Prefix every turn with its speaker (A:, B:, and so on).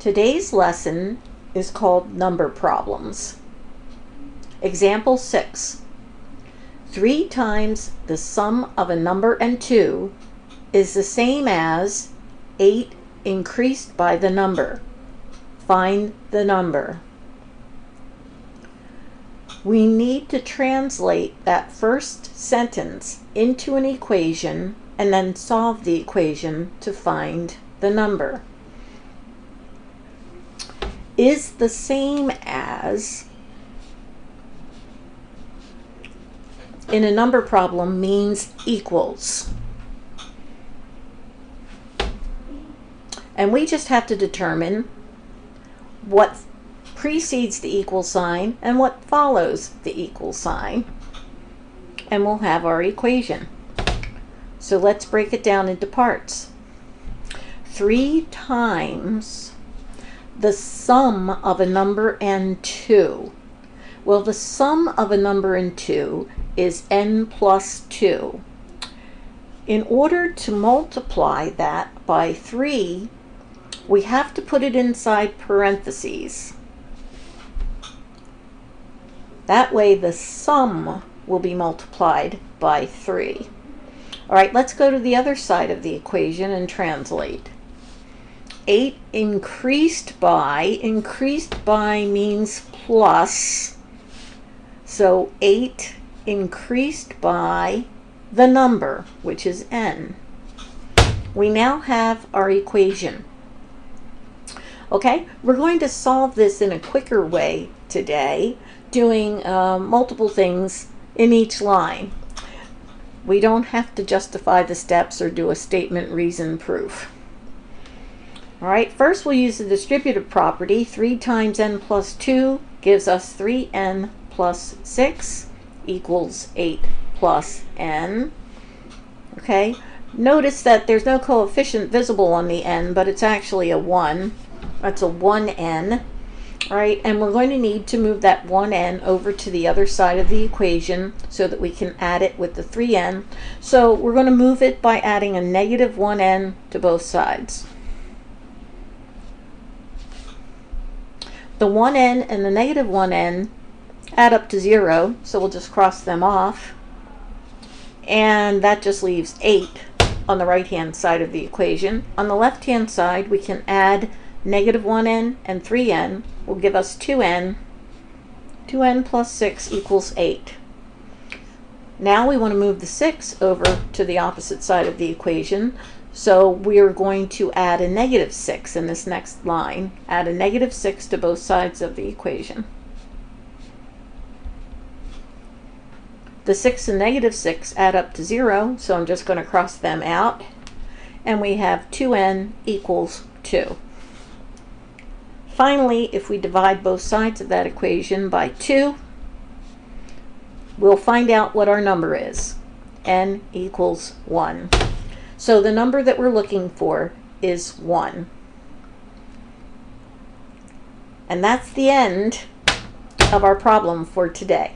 A: Today's lesson is called Number Problems. Example 6. 3 times the sum of a number and 2 is the same as 8 increased by the number. Find the number. We need to translate that first sentence into an equation and then solve the equation to find the number. Is the same as in a number problem means equals. And we just have to determine what precedes the equal sign and what follows the equal sign, and we'll have our equation. So let's break it down into parts. 3 times the sum of a number and 2. Well, the sum of a number and 2 is n plus 2. In order to multiply that by 3, we have to put it inside parentheses. That way the sum will be multiplied by 3. All right, let's go to the other side of the equation and translate. 8 increased by means plus. So 8 increased by the number, which is n. We now have our equation. Okay, we're going to solve this in a quicker way today, doing multiple things in each line. We don't have to justify the steps or do a statement, reason, proof. All right, first we'll use the distributive property. 3 times n plus 2 gives us 3n plus 6 equals 8 plus n. Okay, notice that there's no coefficient visible on the n, but it's actually a 1. That's a 1n. All right, and we're going to need to move that 1n over to the other side of the equation so that we can add it with the 3n. So we're going to move it by adding a negative 1n to both sides. The 1n and the negative 1n add up to 0, so we'll just cross them off. And that just leaves 8 on the right-hand side of the equation. On the left-hand side, we can add negative 1n and 3n will give us 2n. 2n plus 6 equals 8. Now we want to move the 6 over to the opposite side of the equation. So we are going to add a negative 6 in this next line. Add a negative 6 to both sides of the equation. The 6 and negative 6 add up to 0, so I'm just going to cross them out. And we have 2n equals 2. Finally, if we divide both sides of that equation by 2, we'll find out what our number is. N equals 1. So the number that we're looking for is 1. And that's the end of our problem for today.